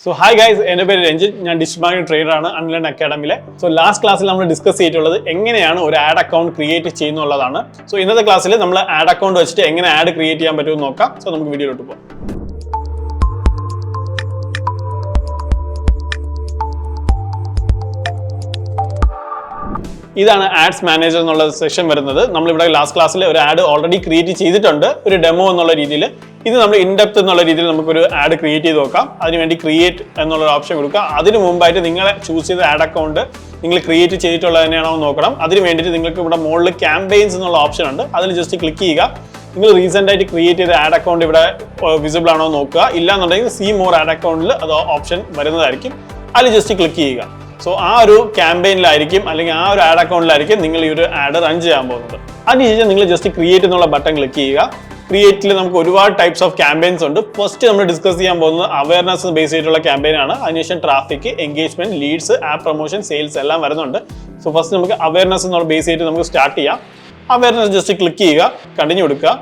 So hi guys, എൻ്റെ പേര് രഞ്ജിത്ത്. ഞാൻ ഡിജിറ്റൽ മാർക്കറ്റിംഗ് ട്രെയിനർ ആണ് അൺലൈൻ അക്കാഡമിയിലെ. സോ ലാസ്റ്റ് ക്ലാസ്സിൽ നമ്മൾ ഡിസ്കസ് ചെയ്തിട്ടുള്ളത് എങ്ങനെയാണ് ഒരു ആഡ് അക്കൗണ്ട് ക്രിയേറ്റ് ചെയ്യുന്നുള്ളതാണ്. സോ ഇന്നത്തെ ക്ലാസ്സിൽ നമ്മൾ ആഡ് അക്കൗണ്ട് വെച്ചിട്ട് എങ്ങനെ ആഡ് ക്രിയേറ്റ് ചെയ്യാൻ പറ്റുമെന്ന് നോക്കാം. സോ നമുക്ക് വീഡിയോയിലോട്ട് പോകാം. ഇതാണ് ആഡ്സ് മാനേജർ എന്നുള്ള സെക്ഷൻ വരുന്നത്. നമ്മളിവിടെ ലാസ്റ്റ് ക്ലാസ്സിൽ ഒരു ആഡ് ഓൾറെഡി ക്രിയേറ്റ് ചെയ്തിട്ടുണ്ട്, ഒരു ഡെമോ എന്നുള്ള രീതിയിൽ. ഇത് നമ്മൾ ഇൻഡെപ്ത് എന്നുള്ള രീതിയിൽ നമുക്കൊരു ആഡ് ക്രിയേറ്റ് ചെയ്ത് നോക്കാം. അതിനുവേണ്ടി ക്രിയേറ്റ് എന്നുള്ള ഓപ്ഷൻ കൊടുക്കുക. അതിന് മുമ്പായിട്ട് നിങ്ങളെ ചൂസ് ചെയ്ത ആഡ് അക്കൗണ്ട് നിങ്ങൾ ക്രിയേറ്റ് ചെയ്തിട്ടുള്ളത് തന്നെയാണോ നോക്കണം. അതിന് വേണ്ടിയിട്ട് നിങ്ങൾക്ക് ഇവിടെ മുകളിൽ ക്യാമ്പയിൻസ് എന്നുള്ള ഓപ്ഷൻ ഉണ്ട്, അതിൽ ജസ്റ്റ് ക്ലിക്ക് ചെയ്യുക. നിങ്ങൾ റീസെൻ്റ് ആയിട്ട് ക്രിയേറ്റ് ചെയ്ത ആഡ് അക്കൗണ്ട് ഇവിടെ വിസിബിൾ ആണോ നോക്കുക. ഇല്ലാന്നുണ്ടെങ്കിൽ സീ മോർ ആഡ് അക്കൗണ്ടിൽ അത് ഓപ്ഷൻ വരുന്നതായിരിക്കും, അതിൽ ജസ്റ്റ് ക്ലിക്ക് ചെയ്യുക. സോ ആ ഒരു ക്യാമ്പയിനിലായിരിക്കും അല്ലെങ്കിൽ ആ ഒരു ആഡ് അക്കൗണ്ടിലായിരിക്കും നിങ്ങൾ ഈ ഒരു ആഡ് റൺ ചെയ്യാൻ പോകുന്നത്. അതിനുശേഷം നിങ്ങൾ ജസ്റ്റ് ക്രിയേറ്റ് എന്നുള്ള ബട്ടൺ ക്ലിക്ക് ചെയ്യുക. ക്രിയേറ്റിൽ നമുക്ക് ഒരുപാട് ടൈപ്സ് ഓഫ് ക്യാമ്പയിൻസ് ഉണ്ട്. ഫസ്റ്റ് നമ്മൾ ഡിസ്കസ് ചെയ്യാൻ പോകുന്നത് അവയർനെസ് ബേസ് ചെയ്തിട്ടുള്ള ക്യാമ്പയിൻ ആണ്. അതിനുശേഷം traffic, engagement, leads, app promotion, sales എല്ലാം വരുന്നുണ്ട്. സോ ഫസ്റ്റ് നമുക്ക് അവയർനെസ് എന്നുള്ള ബേസ് ചെയ്തിട്ട് നമുക്ക് സ്റ്റാർട്ട് ചെയ്യാം. അവയർനെസ് ജസ്റ്റ് ക്ലിക്ക് ചെയ്യുക, കണ്ടിന്യൂ കൊടുക്കുക.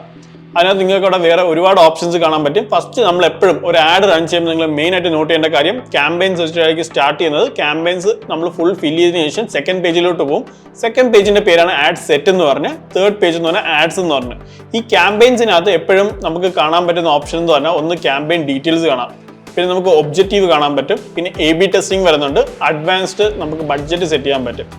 അതിനകത്ത് നിങ്ങൾക്ക് അവിടെ വേറെ ഒരുപാട് ഓപ്ഷൻസ് കാണാൻ പറ്റും. ഫസ്റ്റ് നമ്മൾ എപ്പോഴും ഒരു ആഡ് റൺ ചെയ്യുമ്പോൾ നിങ്ങൾ മെയിൻ ആയിട്ട് നോട്ട് ചെയ്യേണ്ട കാര്യം ക്യാമ്പയിൻസ് വെച്ചിട്ടായിരിക്കും സ്റ്റാർട്ട് ചെയ്യുന്നത്. ക്യാമ്പയിൻസ് നമ്മൾ ഫുൾ ഫിൽ ചെയ്തതിനു ശേഷം സെക്കൻഡ് പേജിലോട്ട് പോകും. സെക്കൻഡ് പേജിന്റെ പേരാണ് ആഡ് സെറ്റ് എന്ന് പറഞ്ഞ്, തേർഡ് പേജ് എന്ന് പറഞ്ഞാൽ ആഡ്സ് എന്ന് പറഞ്ഞ്. ഈ ക്യാമ്പയിൻസിനകത്ത് എപ്പോഴും നമുക്ക് കാണാൻ പറ്റുന്ന ഓപ്ഷൻ എന്ന് പറഞ്ഞാൽ ഒന്ന് ക്യാമ്പയിൻ ഡീറ്റെയിൽസ് കാണാം, പിന്നെ നമുക്ക് ഒബ്ജക്റ്റീവ് കാണാൻ പറ്റും, പിന്നെ A/B ടെസ്റ്റിംഗ് വരുന്നുണ്ട്, അഡ്വാൻസ്ഡ് നമുക്ക് ബഡ്ജറ്റ് സെറ്റ് ചെയ്യാൻ പറ്റും.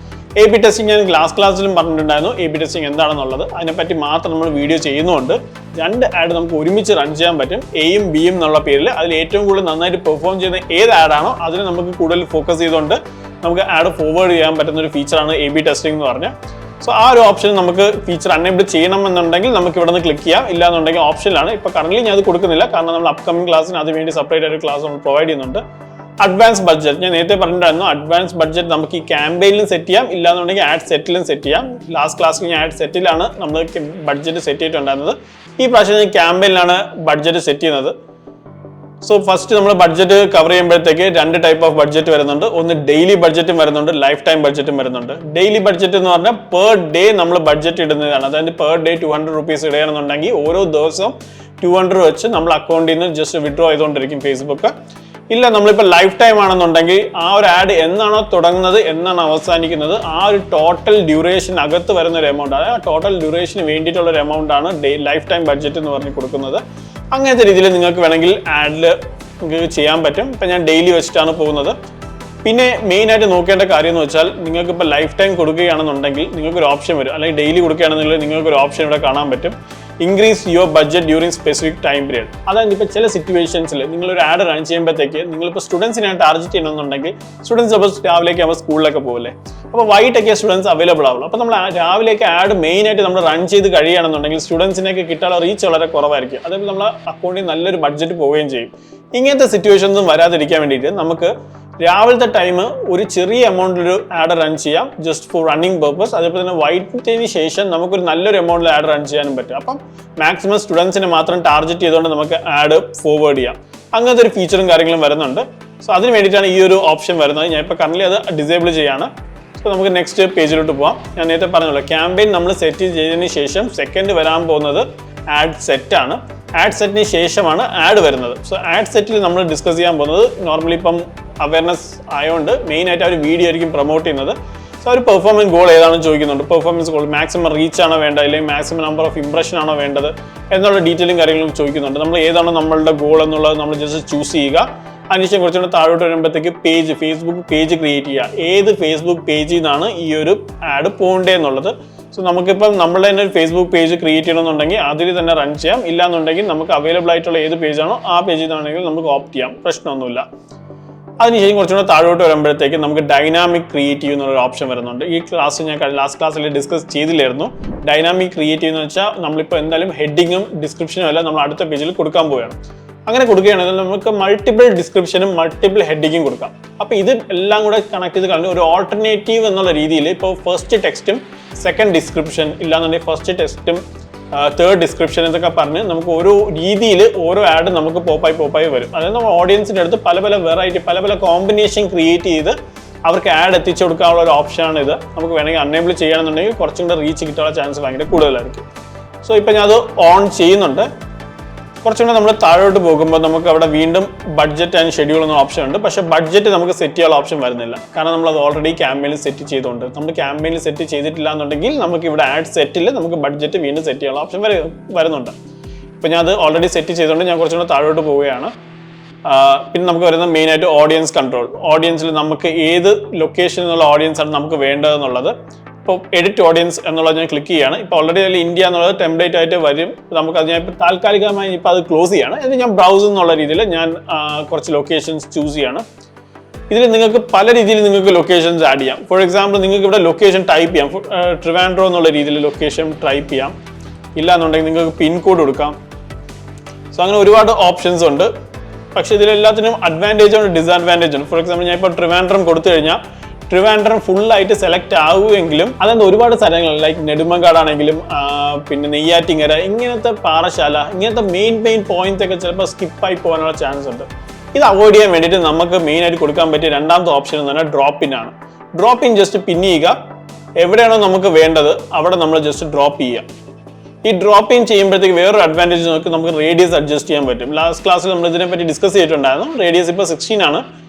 A/B ടെസ്റ്റിംഗ് ഞാൻ ലാസ്റ്റ് ക്ലാസ്സിലും പറഞ്ഞിട്ടുണ്ടായിരുന്നു. A/B ടെസ്റ്റിംഗ് എന്താണെന്നുള്ളത് അതിനെപ്പറ്റി മാത്രം നമ്മൾ വീഡിയോ ചെയ്യുന്നുണ്ട്. രണ്ട് ആഡ് നമുക്ക് ഒരുമിച്ച് റൺ ചെയ്യാൻ പറ്റും, എയും ബിയും എന്നുള്ള പേരിൽ. അതിൽ ഏറ്റവും കൂടുതൽ നന്നായിട്ട് പെർഫോം ചെയ്യുന്ന ഏത് ആഡാണോ അതിന് നമുക്ക് കൂടുതൽ ഫോക്കസ് ചെയ്തുകൊണ്ട് നമുക്ക് ആഡ് ഫോർവേഡ് ചെയ്യാൻ പറ്റുന്ന ഒരു ഫീച്ചറാണ് A/B ടെസ്റ്റിംഗ് എന്ന് പറഞ്ഞാൽ. സോ ആ ഒരു ഓപ്ഷൻ നമുക്ക് ഫീച്ചർ അൺഎബിൾ ചെയ്യണമെന്നുണ്ടെങ്കിൽ നമുക്ക് ഇവിടെ നിന്ന് ക്ലിക്ക് ചെയ്യാം. ഇല്ലാന്നുണ്ടെങ്കിൽ ഓപ്ഷനിലാണ്. ഇപ്പോൾ കറന്റ് ഞാൻ അത് കൊടുക്കുന്നില്ല, കാരണം നമ്മൾ അപ്കമിംഗ് ക്ലാസ്സിന് അതിന് വേണ്ടി സെപ്പറേറ്റ് ഒരു ക്ലാസ് നമ്മൾ പ്രൊവൈഡ് ചെയ്യുന്നുണ്ട്. അഡ്വാൻസ് ബഡ്ജറ്റ് ഞാൻ നേരത്തെ പറഞ്ഞിട്ടുണ്ടായിരുന്നു. അഡ്വാൻസ് ബഡ്ജറ്റ് നമുക്ക് ഈ ക്യാമ്പയിനിലും സെറ്റ് ചെയ്യാം, ഇല്ലാന്നുണ്ടെങ്കിൽ ആഡ് സെറ്റിലും സെറ്റ് ചെയ്യാം. ലാസ്റ്റ് ക്ലാസ്സിൽ ഞാൻ ആഡ് സെറ്റിലാണ് നമ്മൾ ബഡ്ജറ്റ് സെറ്റ് ചെയ്തിട്ടുണ്ടായിരുന്നത്. ഈ പ്രാവശ്യം ഞാൻ ക്യാമ്പയിനിലാണ് ബഡ്ജറ്റ് സെറ്റ് ചെയ്യുന്നത്. സോ ഫസ്റ്റ് നമ്മൾ ബഡ്ജറ്റ് കവർ ചെയ്യുമ്പോഴത്തേക്ക് രണ്ട് ടൈപ്പ് ഓഫ് ബഡ്ജറ്റ് വരുന്നുണ്ട്. ഒന്ന് ഡെയിലി ബഡ്ജറ്റും വരുന്നുണ്ട്, ലൈഫ് ടൈം ബഡ്ജറ്റും വരുന്നുണ്ട്. ഡെയിലി ബഡ്ജറ്റ് എന്ന് പറഞ്ഞാൽ പെർ ഡേ നമ്മൾ ബഡ്ജറ്റ് ഇടുന്നതാണ്. അതായത് പെർ ഡേ 200 rupees ഇടുകയാണെന്നുണ്ടെങ്കിൽ ഓരോ ദിവസവും 200 വെച്ച് നമ്മൾ അക്കൗണ്ടിൽ നിന്ന് ജസ്റ്റ് വിഡ്രോ ചെയ്തുകൊണ്ടിരിക്കും ഫേസ്ബുക്ക്. ഇല്ല, നമ്മളിപ്പോൾ ലൈഫ് ടൈം ആണെന്നുണ്ടെങ്കിൽ ആ ഒരു ആഡ് എന്നാണോ തുടങ്ങുന്നത് എന്നാണ് അവസാനിക്കുന്നത് ആ ഒരു ടോട്ടൽ ഡ്യൂറേഷൻ അകത്ത് വരുന്ന ഒരു എമൗണ്ട്, അതായത് ടോട്ടൽ ഡ്യൂറേഷന് വേണ്ടിയിട്ടുള്ള ഒരു എമൗണ്ട് ആണ് ലൈഫ് ടൈം ബഡ്ജറ്റ് എന്ന് പറഞ്ഞ് കൊടുക്കുന്നത്. അങ്ങനത്തെ രീതിയിൽ നിങ്ങൾക്ക് വേണമെങ്കിൽ ആഡിൽ നിങ്ങൾക്ക് ചെയ്യാൻ പറ്റും. ഇപ്പം ഞാൻ ഡെയിലി വെച്ചിട്ടാണ് പോകുന്നത്. പിന്നെ മെയിനായിട്ട് നോക്കേണ്ട കാര്യം എന്ന് വെച്ചാൽ നിങ്ങൾക്ക് ഇപ്പോൾ ലൈഫ് ടൈം കൊടുക്കുകയാണെന്നുണ്ടെങ്കിൽ നിങ്ങൾക്കൊരു ഓപ്ഷൻ വരും, അല്ലെങ്കിൽ ഡെയിലി കൊടുക്കുകയാണെന്നുണ്ടെങ്കിൽ നിങ്ങൾക്കൊരു ഓപ്ഷൻ ഇവിടെ കാണാൻ പറ്റും, increase your budget during specific time period. അതായത് ഇപ്പോൾ ചില സിറ്റുവേഷൻസിൽ നിങ്ങളൊരു ആഡ് റൺ ചെയ്യുമ്പോഴത്തേക്ക് നിങ്ങളിപ്പോൾ സ്റ്റുഡൻസിനാണ് ടാർഗറ്റ് ചെയ്യണമെന്നുണ്ടെങ്കിൽ സ്റ്റുഡൻസ് അപ്പോൾ രാവിലേക്ക് ആകുമ്പോൾ സ്കൂളിലൊക്കെ പോകില്ലേ, അപ്പോൾ വൈകിട്ടൊക്കെ സ്റ്റുഡൻസ് അവൈലബിൾ ആവുള്ളൂ. അപ്പോൾ നമ്മൾ രാവിലേക്ക് ആഡ് മെയിനായിട്ട് നമ്മൾ റൺ ചെയ്ത് കഴിയുകയാണെന്നുണ്ടെങ്കിൽ സ്റ്റുഡൻസിനൊക്കെ കിട്ടാനുള്ള റീച്ച് വളരെ കുറവായിരിക്കും. അതേപോലെ നമ്മൾ അക്കൗണ്ടിൽ നല്ലൊരു ബഡ്ജറ്റ് പോവുകയും ചെയ്യും. ഇങ്ങനത്തെ സിറ്റുവേഷൻസും വരാതിരിക്കാൻ വേണ്ടിയിട്ട് നമുക്ക് രാവിലത്തെ ടൈം ഒരു ചെറിയ എമൗണ്ടിലൊരു ആഡ് റൺ ചെയ്യാം, ജസ്റ്റ് ഫോർ റണ്ണിങ് പർപ്പസ്. അതേപോലെ തന്നെ വൈകിട്ടതിന് ശേഷം നമുക്കൊരു നല്ലൊരു എമൗണ്ടിൽ ആഡ് റൺ ചെയ്യാനും പറ്റും. അപ്പം മാക്സിമം സ്റ്റുഡൻസിനെ മാത്രം ടാർഗറ്റ് ചെയ്തുകൊണ്ട് നമുക്ക് ആഡ് ഫോർവേഡ് ചെയ്യാം. അങ്ങനത്തെ ഒരു ഫീച്ചറും കാര്യങ്ങളും വരുന്നുണ്ട്. സോ അതിന് വേണ്ടിയിട്ടാണ് ഈ ഒരു ഓപ്ഷൻ വരുന്നത്. ഞാൻ ഇപ്പോൾ കറന്റ് അത് ഡിസേബിൾ ചെയ്യാണ്. സോ നമുക്ക് നെക്സ്റ്റ് പേജിലോട്ട് പോകാം. ഞാൻ നേരത്തെ പറഞ്ഞല്ലോ, ക്യാമ്പയിൻ നമ്മൾ സെറ്റ് ചെയ്തതിന് ശേഷം സെക്കൻഡ് വരാൻ പോകുന്നത് ആഡ് സെറ്റ് ആണ്. ആഡ് സെറ്റിന് ശേഷമാണ് ആഡ് വരുന്നത്. സോ ആഡ് സെറ്റിൽ നമ്മൾ ഡിസ്കസ് ചെയ്യാൻ പോകുന്നത് നോർമലി ഇപ്പം അവയർനെസ് ആയതുകൊണ്ട് മെയിനായിട്ട് അവർ വീഡിയോ ആയിരിക്കും പ്രൊമോട്ട് ചെയ്യുന്നത്. സോ ഒരു പെർഫോമൻസ് ഗോൾ ഏതാണെന്ന് ചോദിക്കുന്നുണ്ട്. പെർഫോമൻസ് ഗോൾ മാക്സിമം റീച്ച് ആണോ വേണ്ടത്, അല്ലെങ്കിൽ മാക്സിമം നമ്പർ ഓഫ് ഇംപ്രഷൻ ആണോ വേണ്ടത് എന്നുള്ള ഡീറ്റെയിലും കാര്യങ്ങളും ചോദിക്കുന്നുണ്ട്. നമ്മൾ ഏതാണോ നമ്മളുടെ ഗോൾ എന്നുള്ളത് നമ്മൾ ജസ്റ്റ് ചൂസ് ചെയ്യുക. അതിനുശേഷം കുറച്ചുകൂടെ താഴോട്ട് വരുമ്പോഴത്തേക്ക് പേജ്, ഫേസ്ബുക്ക് പേജ് ക്രിയേറ്റ് ചെയ്യുക. ഏത് ഫേസ്ബുക്ക് പേജിൽ നിന്നാണ് ഈ ഒരു ആഡ് പോകേണ്ടത് എന്നുള്ളത്. സോ നമുക്കിപ്പം നമ്മളുടെ തന്നെ ഒരു ഫേസ്ബുക്ക് പേജ് ക്രിയേറ്റ് ചെയ്യണമെന്നുണ്ടെങ്കിൽ അതിൽ തന്നെ റൺ ചെയ്യാം. ഇല്ലാന്നുണ്ടെങ്കിൽ നമുക്ക് അവൈലബിൾ ആയിട്ടുള്ള ഏത് പേജാണോ ആ പേജിൽ നിന്നാണെങ്കിൽ നമുക്ക് ഓപ്റ്റ് ചെയ്യാം, പ്രശ്നമൊന്നുമില്ല. അതിനുശേഷം കുറച്ചുകൂടെ താഴോട്ട് വരുമ്പോഴത്തേക്ക് നമുക്ക് ഡൈനാമിക് ക്രിയേറ്റീവ് എന്നുള്ള ഓപ്ഷൻ വരുന്നുണ്ട്. ഈ ക്ലാസ് ഞാൻ ലാസ്റ്റ് ക്ലാസ്സിൽ ഡിസ്കസ് ചെയ്തില്ലായിരുന്നു. ഡൈനാമിക് ക്രിയേറ്റീവ് എന്ന് വെച്ചാൽ നമ്മളിപ്പോൾ എന്തായാലും ഹെഡിങ്ങും ഡിസ്ക്രിപ്ഷനും എല്ലാം നമ്മൾ അടുത്ത പേജിൽ കൊടുക്കാൻ പോവുകയാണ്. അങ്ങനെ കൊടുക്കുകയാണെങ്കിൽ നമുക്ക് മൾട്ടിപ്പിൾ ഡിസ്ക്രിപ്ഷനും മൾട്ടിപ്പിൾ ഹെഡിങ്ങും കൊടുക്കാം. അപ്പോൾ ഇത് എല്ലാം കൂടെ കണക്ട് ചെയ്ത് കളഞ്ഞ് ഒരു ഓൾട്ടർനേറ്റീവ് എന്നുള്ള രീതിയിൽ ഇപ്പോൾ ഫസ്റ്റ് ടെക്സ്റ്റും സെക്കൻഡ് ഡിസ്ക്രിപ്ഷൻ, ഇല്ലാന്നുണ്ടെങ്കിൽ ഫസ്റ്റ് ടെക്സ്റ്റും തേർഡ് ഡിസ്ക്രിപ്ഷൻ എന്നൊക്കെ പറഞ്ഞ് നമുക്ക് ഓരോ രീതിയിൽ ഓരോ ആഡ് നമുക്ക് പോപ്പായി വരും. അതായത് നമ്മൾ ഓഡിയൻസിൻ്റെ അടുത്ത് പല പല വെറൈറ്റി പല പല കോമ്പിനേഷൻ ക്രിയേറ്റ് ചെയ്ത് അവർക്ക് ആഡ് എത്തിച്ചു കൊടുക്കാനുള്ള ഒരു ഓപ്ഷനാണ് ഇത്. നമുക്ക് വേണമെങ്കിൽ അൺഎബിൾ ചെയ്യുകയാണെന്നുണ്ടെങ്കിൽ കുറച്ചും കൂടെ റീച്ച് കിട്ടാനുള്ള ചാൻസ് ഭയങ്കര കൂടുതലായിരിക്കും. സോ ഇപ്പം ഞാൻ അത് ഓൺ ചെയ്യുന്നുണ്ട്. കുറച്ചുകൂടെ നമ്മൾ താഴോട്ട് പോകുമ്പോൾ നമുക്ക് അവിടെ വീണ്ടും ബഡ്ജറ്റ് ആൻഡ് ഷെഡ്യൂൾ എന്ന ഓപ്ഷൻ ഉണ്ട്. പക്ഷേ ബഡ്ജറ്റ് നമുക്ക് സെറ്റ് ചെയ്യാനുള്ള ഓപ്ഷൻ വരുന്നില്ല. കാരണം നമ്മൾ അത് ഓൾറെഡി ക്യാമ്പയിനിൽ സെറ്റ് ചെയ്തുകൊണ്ട് നമ്മൾ ക്യാമ്പയിനിൽ സെറ്റ് ചെയ്തിട്ടില്ല എന്നുണ്ടെങ്കിൽ നമുക്ക് ഇവിടെ ആഡ് സെറ്റിൽ നമുക്ക് ബഡ്ജറ്റ് വീണ്ടും സെറ്റ് ചെയ്യാനുള്ള ഓപ്ഷൻ വരുന്നുണ്ട്. ഇപ്പോൾ ഞാൻ അത് ഓൾറെഡി സെറ്റ് ചെയ്തുകൊണ്ട് ഞാൻ കുറച്ചുകൂടെ താഴോട്ട് പോവുകയാണ്. പിന്നെ നമുക്ക് വരുന്ന മെയിനായിട്ട് ഓഡിയൻസ് കൺട്രോൾ. ഓഡിയൻസിൽ നമുക്ക് ഏത് ലൊക്കേഷനിൽ നിന്നുള്ള ഓഡിയൻസ് ആണ് നമുക്ക് വേണ്ടതെന്നുള്ളത്. ഇപ്പോൾ എഡിറ്റ് ഓഡിയൻസ് എന്നുള്ളത് ഞാൻ ക്ലിക്ക് ചെയ്യുകയാണ്. ഇപ്പോൾ ഓൾറെഡി അതിൽ ഇന്ത്യ എന്നുള്ളത് ടെംപ്ലേറ്റ് ആയിട്ട് വരും. നമുക്കത് ഞാൻ ഇപ്പോൾ താൽക്കാലികമായി ഇപ്പോൾ അത് ക്ലോസ് ചെയ്യാണ്. എന്നിട്ട് ഞാൻ ബ്രൗസ് എന്നുള്ള രീതിയിൽ ഞാൻ കുറച്ച് ലൊക്കേഷൻസ് ചൂസ് ചെയ്യാണ്. ഇതിൽ നിങ്ങൾക്ക് പല രീതിയിൽ നിങ്ങൾക്ക് ലൊക്കേഷൻസ് ആഡ് ചെയ്യാം. ഫോർ എക്സാമ്പിൾ നിങ്ങൾക്ക് ഇവിടെ ലൊക്കേഷൻ ടൈപ്പ് ചെയ്യാം. ട്രിവാൻഡ്രോ എന്നുള്ള രീതിയിൽ ലൊക്കേഷൻ ടൈപ്പ് ചെയ്യാം. ഇല്ല എന്നുണ്ടെങ്കിൽ നിങ്ങൾക്ക് പിൻകോഡ് കൊടുക്കാം. സോ അങ്ങനെ ഒരുപാട് ഓപ്ഷൻസ് ഉണ്ട്. പക്ഷേ ഇതിലെല്ലാത്തിനും അഡ്വാൻറ്റേജ് ഉണ്ട്, ഡിസ്അഡ്വാൻറ്റേജ് ഉണ്ട്. ഫോർ എക്സാമ്പിൾ ഞാൻ ഇപ്പോൾ ട്രിവാൻഡ്രം കൊടുത്തു കഴിഞ്ഞാൽ ട്രിവാൻഡ്രം ഫുള്ളായിട്ട് സെലക്ട് ആവുമെങ്കിലും അതെന്താ ഒരുപാട് സ്ഥലങ്ങൾ ലൈക്ക് നെടുമങ്ങാട് ആണെങ്കിലും പിന്നെ നെയ്യാറ്റിങ്കര ഇങ്ങനത്തെ പാറശാല ഇങ്ങനത്തെ മെയിൻ പോയിന്റ്സ് ഒക്കെ ചിലപ്പോൾ സ്കിപ്പായി പോകാനുള്ള ചാൻസ് ഉണ്ട്. ഇത് അവോയ്ഡ് ചെയ്യാൻ വേണ്ടിയിട്ട് നമുക്ക് മെയിനായിട്ട് കൊടുക്കാൻ പറ്റിയ രണ്ടാമത്തെ ഓപ്ഷൻ എന്ന് പറഞ്ഞാൽ ഡ്രോപ്പ് ഇൻ ആണ്. ഡ്രോപ്പ് ഇൻ ജസ്റ്റ് പിൻ ചെയ്യുക. എവിടെയാണോ നമുക്ക് വേണ്ടത് അവിടെ നമ്മൾ ജസ്റ്റ് ഡ്രോപ്പ് ചെയ്യുക. ഈ ഡ്രോപ്പ് ഇൻ ചെയ്യുമ്പോഴത്തേക്ക് വേറൊരു അഡ്വാൻറ്റേജ് നോക്കി നമുക്ക് റേഡിയസ് അഡ്ജസ്റ്റ് ചെയ്യാൻ പറ്റും. ലാസ്റ്റ് ക്ലാസ്സിൽ നമ്മൾ ഇതിനെപ്പറ്റി ഡിസ്കസ് ചെയ്തിട്ടുണ്ടായിരുന്നു. റേഡിയസ് ഇപ്പോൾ 16 ആണ്.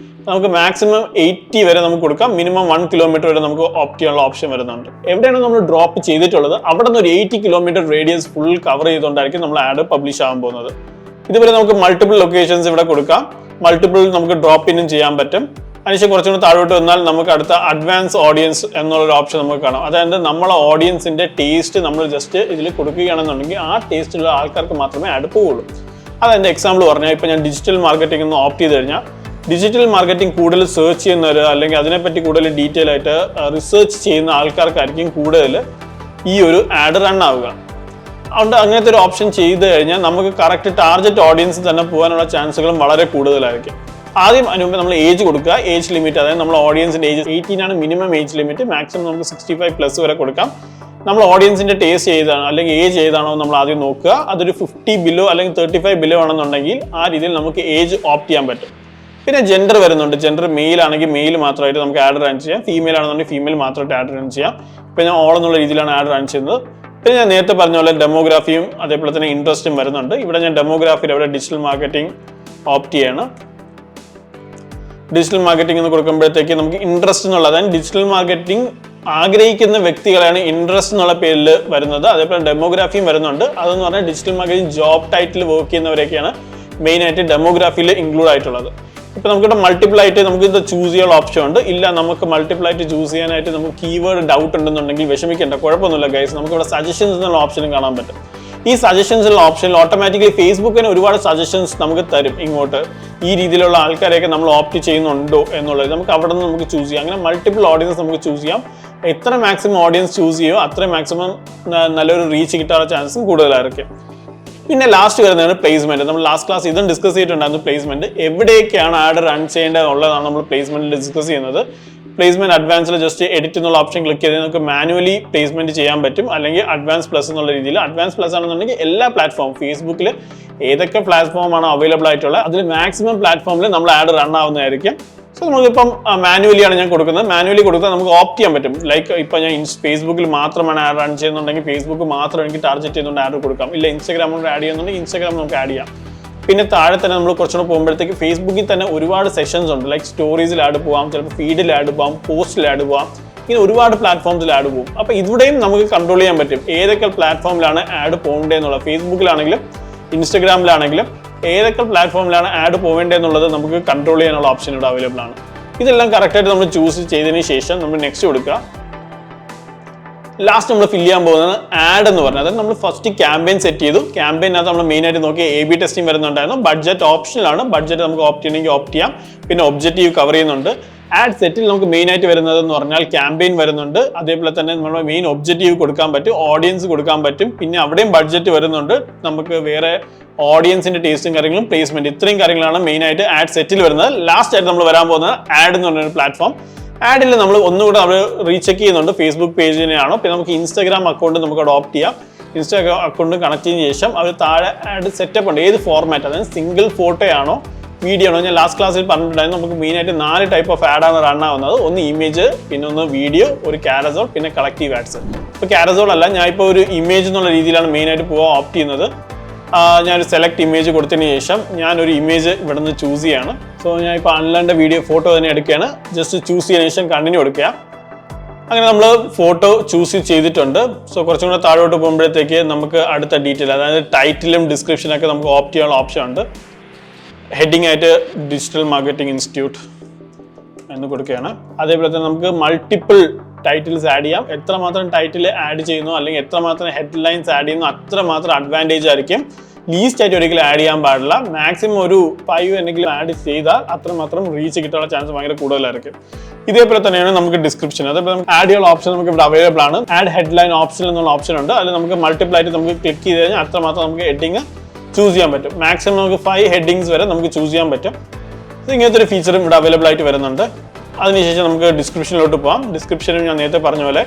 നമുക്ക് മാക്സിമം 80 വരെ നമുക്ക് കൊടുക്കാം. മിനിമം 1 കിലോമീറ്റർ വരെ നമുക്ക് ഓപ്റ്റ് ചെയ്യാനുള്ള ഓപ്ഷൻ വരുന്നുണ്ട്. എവിടെയാണ് നമ്മൾ ഡ്രോപ്പ് ചെയ്തിട്ടുള്ളത് അവിടെ നിന്ന് ഒരു 80 കിലോമീറ്റർ റേഡിയസ് ഫുൾ കവർ ചെയ്തുകൊണ്ടായിരിക്കും നമ്മൾ ആഡ് പബ്ലിഷ് ആകാൻ പോകുന്നത്. ഇതുപോലെ നമുക്ക് മൾട്ടിപ്പിൾ ലൊക്കേഷൻസ് ഇവിടെ കൊടുക്കാം. മൾട്ടിപ്പിൾ നമുക്ക് ഡ്രോപ്പ് ഇന്നും ചെയ്യാൻ പറ്റും. അതിനുശേഷം കുറച്ചുകൂടി താഴോട്ട് വന്നാൽ നമുക്ക് അടുത്ത അഡ്വാൻസ് ഓഡിയൻസ് എന്നുള്ളൊരു ഓപ്ഷൻ നമുക്ക് കാണാം. അതായത് നമ്മളെ ഓഡിയൻസിന്റെ ടേസ്റ്റ് നമ്മൾ ജസ്റ്റ് ഇതിൽ കൊടുക്കുകയാണെന്നുണ്ടെങ്കിൽ ആ ടേസ്റ്റുള്ള ആൾക്കാർക്ക് മാത്രമേ ആഡ് പോവുള്ളൂ. അതെന്റെ എക്സാമ്പിൾ പറഞ്ഞാൽ ഇപ്പോൾ ഞാൻ ഡിജിറ്റൽ മാർക്കറ്റിംഗ് ഒന്ന് ഓപ്റ്റ് ചെയ്ത് കഴിഞ്ഞാൽ ഡിജിറ്റൽ മാർക്കറ്റിംഗ് കൂടുതൽ സെർച്ച് ചെയ്യുന്നവർ അല്ലെങ്കിൽ അതിനെപ്പറ്റി കൂടുതൽ ഡീറ്റെയിൽ ആയിട്ട് റിസർച്ച് ചെയ്യുന്ന ആൾക്കാർക്കായിരിക്കും കൂടുതൽ ഈ ഒരു ആഡ് റൺ ആവുക. അതുകൊണ്ട് അങ്ങനത്തെ ഒരു ഓപ്ഷൻ ചെയ്ത് കഴിഞ്ഞാൽ നമുക്ക് കറക്റ്റ് ടാർഗറ്റ് ഓഡിയൻസ് തന്നെ പോകാനുള്ള ചാൻസുകളും വളരെ കൂടുതലായിരിക്കും. ആദ്യം അതിനുമുമ്പ് നമ്മൾ ഏജ് കൊടുക്കുക. ഏജ് ലിമിറ്റ്, അതായത് നമ്മൾ ഓഡിയൻസിന്റെ ഏജ് 18 ആണ് മിനിമം ഏജ് ലിമിറ്റ്. മാക്സിമം നമുക്ക് 65+ വരെ കൊടുക്കാം. നമ്മൾ ഓഡിയൻസിന്റെ ടേസ്റ്റ് ഏതാണ് അല്ലെങ്കിൽ ഏജ് ഏതാണോ നമ്മൾ ആദ്യം നോക്കുക. അതൊരു 50 ബിലോ അല്ലെങ്കിൽ 35 ബിലോ ആണെന്നുണ്ടെങ്കിൽ ആ രീതിയിൽ നമുക്ക് ഏജ് ഓപ്റ്റ് ചെയ്യാൻ പറ്റും. പിന്നെ ജെൻഡർ വരുന്നുണ്ട്. ജെൻഡർ മെയിൽ ആണെങ്കിൽ മെയിൽ മാത്രമായിട്ട് നമുക്ക് ആഡ് റൺ ചെയ്യാം. ഫീമെയിൽ ആണെന്നുണ്ടെങ്കിൽ ഫീമെയിൽ മാത്രമായിട്ട് ആഡ് റൺ ചെയ്യാം. പിന്നെ ഞാൻ ഓൾ എന്നുള്ള രീതിയിലാണ് ആഡ് റൺ ചെയ്യുന്നത്. പിന്നെ ഞാൻ നേരത്തെ പറഞ്ഞ പോലെ ഡെമോഗ്രാഫിയും അതേപോലെ തന്നെ ഇൻട്രസ്റ്റും വരുന്നുണ്ട്. ഇവിടെ ഞാൻ ഡെമോഗ്രാഫിയിൽ അവിടെ ഡിജിറ്റൽ മാർക്കറ്റിംഗ് ഓപ്റ്റ് ചെയ്യാണ്. ഡിജിറ്റൽ മാർക്കറ്റിംഗ് എന്ന് കൊടുക്കുമ്പോഴത്തേക്ക് നമുക്ക് ഇൻട്രസ്റ്റ് എന്നുള്ളത്, അതായത് ഡിജിറ്റൽ മാർക്കറ്റിംഗ് ആഗ്രഹിക്കുന്ന വ്യക്തികളാണ് ഇൻട്രസ്റ്റ് എന്നുള്ള പേരിൽ വരുന്നത്. അതേപോലെ ഡെമോഗ്രാഫിയും വരുന്നുണ്ട്. അതെന്ന് പറഞ്ഞാൽ digital marketing job title work ചെയ്യുന്നവരൊക്കെയാണ് മെയിനായിട്ട് ഡെമോഗ്രാഫിയിൽ ഇൻക്ലൂഡ് ആയിട്ടുള്ളത്. ഇപ്പോൾ നമുക്കിവിടെ മൾട്ടിപ്പിൾ ആയിട്ട് നമുക്ക് ഇത് ചൂസ് ചെയ്യാനുള്ള ഓപ്ഷൻ ഉണ്ട്. ഇല്ല നമുക്ക് മൾട്ടിപ്പിൾ ആയിട്ട് ചൂസ് ചെയ്യാനായിട്ട് നമുക്ക് കീവേഡ് ഡൗട്ട് ഉണ്ടെന്നുണ്ടെങ്കിൽ വിഷമിക്കേണ്ട, കുഴപ്പമൊന്നുമില്ല ഗൈസ്. നമുക്കിവിടെ സജഷൻസ് എന്നുള്ള ഓപ്ഷനും കാണാൻ പറ്റും. ഈ സജഷൻസ് ഉള്ള ഓപ്ഷനിൽ ഓട്ടോമാറ്റിക്കലി ഫേസ്ബുക്കിന് ഒരുപാട് സജഷൻസ് നമുക്ക് തരും. ഇങ്ങോട്ട് ഈ രീതിയിലുള്ള ആൾക്കാരെയൊക്കെ നമ്മൾ ഓപ്റ്റ് ചെയ്യുന്നുണ്ടോ എന്നുള്ളത് നമുക്ക് അവിടെ നിന്ന് നമുക്ക് ചൂസ് ചെയ്യാം. അങ്ങനെ മൾട്ടിപ്പിൾ ഓഡിയൻസ് നമുക്ക് ചൂസ് ചെയ്യാം. എത്ര മാക്സിമം ഓഡിയൻസ് ചൂസ് ചെയ്യുമോ അത്രയും മാക്സിമം നല്ലൊരു റീച്ച് കിട്ടാനുള്ള ചാൻസും കൂടുതലായിരിക്കും. പിന്നെ ലാസ്റ്റ് വരുന്നതാണ് പ്ലേസ്മെന്റ്. നമ്മൾ ലാസ്റ്റ് ക്ലാസ് ഇതും ഡിസ്കസ് ചെയ്തിട്ടുണ്ടായിരുന്നു. പ്ലേസ്മെന്റ് എവിടേക്കാണ് ആഡ് റൺ ചെയ്യേണ്ടത് എന്നുള്ളതാണ് നമ്മൾ പ്ലേസ്മെന്റിൽ ഡിസ്കസ് ചെയ്യുന്നത്. പ്ലേസ്മെന്റ് അഡ്വാൻസിൽ ജസ്റ്റ് എഡിറ്റ് എന്നുള്ള ഓപ്ഷൻ ക്ലിക്ക് ചെയ്താൽ നമുക്ക് മാനുവലി പ്ലേസ്മെന്റ് ചെയ്യാൻ പറ്റും. അല്ലെങ്കിൽ അഡ്വാൻസ് പ്ലസ് എന്നുള്ള രീതിയിൽ. അഡ്വാൻസ് പ്ലസ് ആണെന്നുണ്ടെങ്കിൽ എല്ലാ പ്ലാറ്റ്ഫോം ഫേസ്ബുക്കിൽ ഏതൊക്കെ പ്ലാറ്റ്ഫോമാണ് അവൈലബിൾ ആയിട്ടുള്ളത് അതിൽ മാക്സിമം പ്ലാറ്റ്ഫോമിൽ നമ്മൾ ആഡ് റൺ ആവുന്നതായിരിക്കും. സോ നമുക്കിപ്പം മാനുവലിയാണ് ഞാൻ കൊടുക്കുന്നത്. മാനുവലി കൊടുത്താൽ നമുക്ക് ഓപ്റ്റ് ചെയ്യാൻ പറ്റും. ലൈക്ക് ഇപ്പോൾ ഞാൻ ഫേസ്ബുക്കിൽ മാത്രമാണ് ആഡ് റൺ ചെയ്യുന്നുണ്ടെങ്കിൽ ഫേസ്ബുക്ക് മാത്രം എനിക്ക് ടാർഗറ്റ് ചെയ്തുകൊണ്ട് ആഡ് കൊടുക്കാം. ഇല്ല ഇൻസ്റ്റാഗ്രാമിൽ ആഡ് ചെയ്യുന്നുണ്ടെങ്കിൽ ഇൻസ്റ്റാഗ്രാം നമുക്ക് ആഡ് ചെയ്യാം. പിന്നെ താഴെ തന്നെ നമ്മൾ കുറച്ചുകൂടെ പോകുമ്പോഴത്തേക്ക് ഫേസ്ബുക്കിൽ തന്നെ ഒരുപാട് സെഷൻസ് ഉണ്ട്. ലൈക്ക് സ്റ്റോറീസിൽ ആഡ് പോകാം, ചിലപ്പോൾ ഫീഡിൽ ആഡ് പോകാം, പോസ്റ്റിൽ ആഡ് പോകാം. ഇങ്ങനെ ഒരുപാട് പ്ലാറ്റ്ഫോംസിൽ ആഡ് പോകും. അപ്പോൾ ഇവിടെയും നമുക്ക് കൺട്രോൾ ചെയ്യാൻ പറ്റും ഏതൊക്കെ പ്ലാറ്റ്ഫോമിലാണ് ആഡ് പോകേണ്ടതെന്നുള്ളത്. ഫേസ്ബുക്കിലാണെങ്കിലും ഇൻസ്റ്റാഗ്രാമിലാണെങ്കിലും ഏതൊക്കെ പ്ലാറ്റ്ഫോമിലാണ് ആഡ് പോകേണ്ടതെന്നുള്ളത് നമുക്ക് കൺട്രോൾ ചെയ്യാനുള്ള ഓപ്ഷൻ ഇവിടെ അവൈലബിൾ ആണ്. ഇതെല്ലാം കറക്റ്റായിട്ട് നമ്മൾ ചൂസ് ചെയ്തതിന് ശേഷം നമ്മൾ നെക്സ്റ്റ് കൊടുക്കുക. ലാസ്റ്റ് നമ്മൾ ഫില്ല് ചെയ്യാൻ പോകുന്നത് ആഡ് എന്ന് പറഞ്ഞത്. അതായത് നമ്മൾ ഫസ്റ്റ് ക്യാമ്പയിൻ സെറ്റ് ചെയ്തു. ക്യാമ്പയിനകത്ത് നമ്മൾ മെയിനായിട്ട് നോക്കി AB ടെസ്റ്റിംഗ് വരുന്നുണ്ടായിരുന്നു. ബഡ്ജറ്റ് ഓപ്ഷനിലാണ്. ബഡ്ജറ്റ് നമുക്ക് ഓപ്റ്റ് ചെയ്യണമെങ്കിൽ ഓപ്റ്റ് ചെയ്യാം. പിന്നെ ഒബ്ജക്റ്റീവ് കവർ ചെയ്യുന്നുണ്ട്. ആഡ് സെറ്റിൽ നമുക്ക് മെയിനായിട്ട് വരുന്നത് എന്ന് പറഞ്ഞാൽ ക്യാമ്പയിൻ വരുന്നുണ്ട്. അതേപോലെ തന്നെ നമ്മുടെ മെയിൻ ഒബ്ജക്റ്റീവ് കൊടുക്കാൻ പറ്റും, ഓഡിയൻസ് കൊടുക്കാൻ പറ്റും. പിന്നെ അവിടെയും ബഡ്ജറ്റ് വരുന്നുണ്ട്. നമുക്ക് വേറെ ഓഡിയൻസിന്റെ ടേസ്റ്റും കാര്യങ്ങളും പ്ലേസ്മെന്റ് ഇത്രയും കാര്യങ്ങളാണ് മെയിനായിട്ട് ആഡ് സെറ്റിൽ വരുന്നത്. ലാസ്റ്റ് ആയിട്ട് നമ്മൾ വരാൻ പോകുന്നത് ആഡ് എന്ന് പറഞ്ഞൊരു പ്ലാറ്റ്ഫോം. ആഡിൽ നമ്മൾ ഒന്നുകൂടെ അവർ റീചെക്ക് ചെയ്യുന്നുണ്ട് ഫേസ്ബുക്ക് പേജിനെയാണോ. പിന്നെ നമുക്ക് ഇൻസ്റ്റാഗ്രാം അക്കൗണ്ട് നമുക്ക് അവിടെ ഓപ്റ്റ് ചെയ്യാം. ഇൻസ്റ്റാഗ്രാം അക്കൗണ്ട് കണക്ട് ചെയ്തതിന് ശേഷം അവർ താഴെ ആഡ് സെറ്റപ്പ് ഉണ്ട്. ഏത് ഫോർമാറ്റ്, അതായത് സിംഗിൾ ഫോട്ടോ ആണോ വീഡിയോ ആണോ. ഞാൻ ലാസ്റ്റ് ക്ലാസ്സിൽ പറഞ്ഞിട്ടുണ്ടായിരുന്നു നമുക്ക് മെയിനായിട്ട് 4 ടൈപ്പ് ഓഫ് ആഡാണ് റൺ ആവുന്നത്. ഒന്ന് ഇമേജ്, പിന്നെ ഒന്ന് വീഡിയോ, ഒരു കാരസോൾ, പിന്നെ കളക്റ്റീവ് ആഡ്സ്. ഇപ്പോൾ കാരസോൾ അല്ല, ഞാൻ ഇപ്പോൾ ഒരു ഇമേജ് എന്നുള്ള രീതിയിലാണ് മെയിനായിട്ട് പോകാൻ ഓപ്റ്റ് ചെയ്യുന്നത്. ഞാനൊരു സെലക്ട് ഇമേജ് കൊടുത്തതിന് ശേഷം ഞാനൊരു ഇമേജ് ഇവിടെ നിന്ന് ചൂസ് ചെയ്യാണ്. സോ ഞാൻ ഇപ്പോൾ അൺലേണിൻ്റെ വീഡിയോ ഫോട്ടോ തന്നെ എടുക്കുകയാണ്. ജസ്റ്റ് ചൂസ് ചെയ്തതിന് ശേഷം കണ്ടിന്യൂ കൊടുക്കുക. അങ്ങനെ നമ്മൾ ഫോട്ടോ ചൂസ് ചെയ്തിട്ടുണ്ട്. സോ കുറച്ചും കൂടെ താഴോട്ട് പോകുമ്പോഴത്തേക്ക് നമുക്ക് അടുത്ത ഡീറ്റെയിൽ, അതായത് ടൈറ്റിലും ഡിസ്ക്രിപ്ഷനൊക്കെ നമുക്ക് ഓപ്റ്റ് ചെയ്യാനുള്ള ഓപ്ഷൻ ഉണ്ട്. ഹെഡിങ് ആയിട്ട് ഡിജിറ്റൽ മാർക്കറ്റിംഗ് ഇൻസ്റ്റിറ്റ്യൂട്ട് എന്ന് കൊടുക്കുകയാണ്. അതേപോലെ തന്നെ നമുക്ക് മൾട്ടിപ്പിൾ ടൈറ്റിൽസ് ആഡ് ചെയ്യാം. എത്രമാത്രം ടൈറ്റിൽ ആഡ് ചെയ്യുന്നു അല്ലെങ്കിൽ എത്രമാത്രം ഹെഡ്ലൈൻസ് ആഡ് ചെയ്യുന്നു അത്രമാത്രം അഡ്വാൻറ്റേജ് ആയിരിക്കും. ലീസ്റ്റ് ആയിട്ട് ഒരിക്കലും ആഡ് ചെയ്യാൻ പാടില്ല. മാക്സിമം ഒരു 5 എന്തെങ്കിലും ആഡ് ചെയ്താൽ അത്രമാത്രം റീച്ച് കിട്ടാനുള്ള ചാൻസ് ഭയങ്കര കൂടുതലായിരിക്കും. ഇതേപോലെ തന്നെയാണ് നമുക്ക് ഡിസ്ക്രിപ്ഷൻ. അതേപോലെ നമുക്ക് ആഡ് ചെയ്യാനുള്ള ഓപ്ഷൻ നമുക്ക് ഇവിടെ അവൈലബിൾ ആണ്. ആഡ് ഹെഡ്ലൈൻ ഓപ്ഷൻ എന്നുള്ള ഓപ്ഷൻ ഉണ്ട്. അതിൽ നമുക്ക് മൾട്ടിപ്പിൾ ആയിട്ട് നമുക്ക് ക്ലിക്ക് ചെയ്ത് കഴിഞ്ഞാൽ അത്രമാത്രം നമുക്ക് ഹെഡിങ് ചൂസ് ചെയ്യാൻ പറ്റും. മാക്സിമം നമുക്ക് 5 ഹെഡിങ്സ് വരെ നമുക്ക് ചൂസ് ചെയ്യാൻ പറ്റും. ഇങ്ങനത്തെ ഒരു ഫീച്ചറും ഇവിടെ അവൈലബിൾ ആയിട്ട് വരുന്നുണ്ട്. അതിനുശേഷം നമുക്ക് ഡിസ്ക്രിപ്ഷനിലോട്ട് പോകാം. ഡിസ്ക്രിപ്ഷനും ഞാൻ നേരത്തെ പറഞ്ഞ പോലെ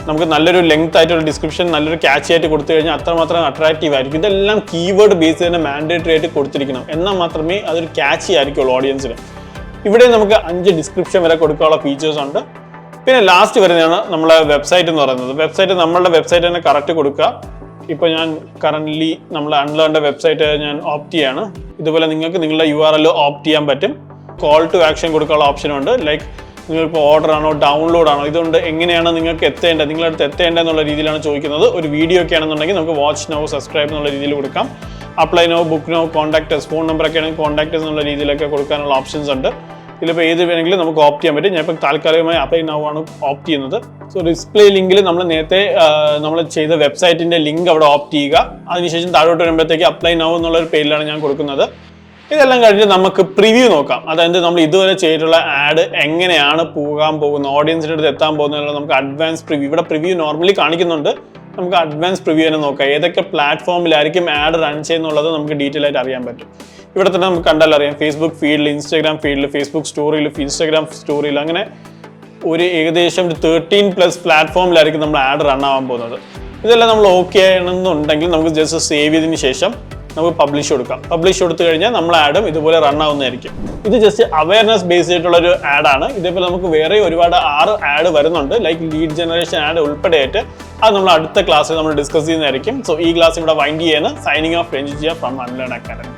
നമുക്ക് നല്ലൊരു ലെങ്ത് ആയിട്ടുള്ള ഡിസ്ക്രിപ്ഷൻ, നല്ലൊരു ക്യാച്ച് ആയിട്ട് കൊടുത്തു കഴിഞ്ഞാൽ അത്രമാത്രം അട്രാക്റ്റീവ് ആയിരിക്കും. ഇതെല്ലാം കീവേഡ് ബേസ് തന്നെ മാൻഡേറ്ററി ആയിട്ട് കൊടുത്തിരിക്കണം. എന്നാൽ മാത്രമേ അതൊരു ക്യാച്ചി ആയിരിക്കുള്ളൂ ഓഡിയൻസിന്. ഇവിടെ നമുക്ക് 5 ഡിസ്ക്രിപ്ഷൻ വരെ കൊടുക്കാനുള്ള ഫീച്ചേഴ്സ് ഉണ്ട്. പിന്നെ ലാസ്റ്റ് വരുന്നതാണ് നമ്മളെ വെബ്സൈറ്റ് എന്ന് പറയുന്നത്. വെബ്സൈറ്റ് നമ്മളുടെ വെബ്സൈറ്റ് തന്നെ കറക്റ്റ് കൊടുക്കുക. ഇപ്പോൾ ഞാൻ കറൻ്റ്ലി നമ്മൾ അൺലേണിൻ്റെ വെബ്സൈറ്റ് ഞാൻ ഓപ്റ്റ് ചെയ്യാണ്. ഇതുപോലെ നിങ്ങൾക്ക് നിങ്ങളുടെ URL ഓപ്റ്റ് ചെയ്യാൻ പറ്റും. കോൾ ടു ആക്ഷൻ കൊടുക്കാനുള്ള ഓപ്ഷനുണ്ട്. ലൈക്ക് നിങ്ങളിപ്പോൾ ഓർഡർ ആണോ ഡൗൺലോഡ് ആണോ, ഇതുകൊണ്ട് എങ്ങനെയാണ് നിങ്ങൾക്ക് എത്തേണ്ടത്, നിങ്ങളുടെ അടുത്ത് എത്തേണ്ടത് എന്നുള്ള രീതിയിലാണ് ചോദിക്കുന്നത്. ഒരു വീഡിയോ ഒക്കെ ആണെന്നുണ്ടെങ്കിൽ നമുക്ക് വാച്ച് നൗ, സബ്സ്ക്രൈബ് എന്നുള്ള രീതിയിൽ കൊടുക്കാം. Apply now, book now, contactors, phone നമ്പറൊക്കെ ആണെങ്കിൽ കോൺടാക്ടേഴ്സ് എന്നുള്ള രീതിയിലൊക്കെ കൊടുക്കാനുള്ള ഓപ്ഷൻസ് ഉണ്ട്. ഇതിലിപ്പോൾ ഏത് വേണമെങ്കിലും നമുക്ക് ഓപ്റ്റ് ചെയ്യാൻ പറ്റും. ഞാൻ ഇപ്പോൾ താൽക്കാലികമായി അപ്ലൈ നൗ ആണ് ഓപ്റ്റ് ചെയ്യുന്നത്. സോ ഡിസ്പ്ലേ ലിങ്കിൽ നമ്മൾ നേരത്തെ നമ്മൾ ചെയ്ത വെബ്സൈറ്റിൻ്റെ ലിങ്ക് അവിടെ ഓപ്റ്റ് ചെയ്യുക. അതിനുശേഷം താഴോട്ട് വരുമ്പോഴത്തേക്ക് അപ്ലൈ നൗ എന്നുള്ളൊരു പേരിലാണ് ഞാൻ കൊടുക്കുന്നത്. ഇതെല്ലാം കഴിഞ്ഞിട്ട് നമുക്ക് പ്രിവ്യൂ നോക്കാം. അതായത് നമ്മൾ ഇതുവരെ ചെയ്തിട്ടുള്ള ആഡ് എങ്ങനെയാണ് പോകാൻ പോകുന്നത്, ഓഡിയൻസിൻ്റെ അടുത്ത് എത്താൻ പോകുന്നത്. നമുക്ക് അഡ്വാൻസ് പ്രിവ്യൂ, ഇവിടെ പ്രിവ്യൂ നോർമലി കാണിക്കുന്നുണ്ട്. നമുക്ക് അഡ്വാൻസ് പ്രിവ്യൂ തന്നെ നോക്കാം. ഏതൊക്കെ പ്ലാറ്റ്ഫോമിലായിരിക്കും ആഡ് റൺ ചെയ്യുന്നുള്ളത് നമുക്ക് ഡീറ്റെയിൽ ആയിട്ട് അറിയാൻ പറ്റും. ഇവിടെ തന്നെ നമുക്ക് കണ്ടാൽ അറിയാം. ഫേസ്ബുക്ക് ഫീഡിൽ, ഇൻസ്റ്റാഗ്രാം ഫീഡിൽ, ഫേസ്ബുക്ക് സ്റ്റോറിയിൽ, ഇൻസ്റ്റാഗ്രാം സ്റ്റോറിയിൽ, അങ്ങനെ ഒരു ഏകദേശം 13+ പ്ലാറ്റ്ഫോമിലായിരിക്കും നമ്മൾ ആഡ് റൺ ആവാൻ പോകുന്നത്. ഇതെല്ലാം നമ്മൾ ഓക്കെ ആണെന്നുണ്ടെങ്കിൽ നമുക്ക് ജസ്റ്റ് സേവ് ചെയ്തതിന് ശേഷം നമുക്ക് പബ്ലിഷ് കൊടുക്കാം. പബ്ലിഷ് കൊടുത്തു കഴിഞ്ഞാൽ നമ്മൾ ആഡും ഇതുപോലെ റൺ ആവുന്നതായിരിക്കും. ഇത് ജസ്റ്റ് അവയർനെസ് ബേസ്ഡ് ആയിട്ടുള്ള ഒരു ആഡാണ്. ഇതേപോലെ നമുക്ക് വേറെ ഒരുപാട് 6 ആഡ് വരുന്നുണ്ട്, ലൈക്ക് ലീഡ് ജനറേഷൻ ആഡ് ഉൾപ്പെടെയായിട്ട്. അത് നമ്മൾ അടുത്ത ക്ലാസ്സിൽ നമ്മൾ ഡിസ്കസ് ചെയ്യുന്നതായിരിക്കും. സോ ഈ ക്ലാസ് ഇവിടെ വൈൻഡ് ചെയ്യാണ്. Signing off, Ranjith from unlearn academy.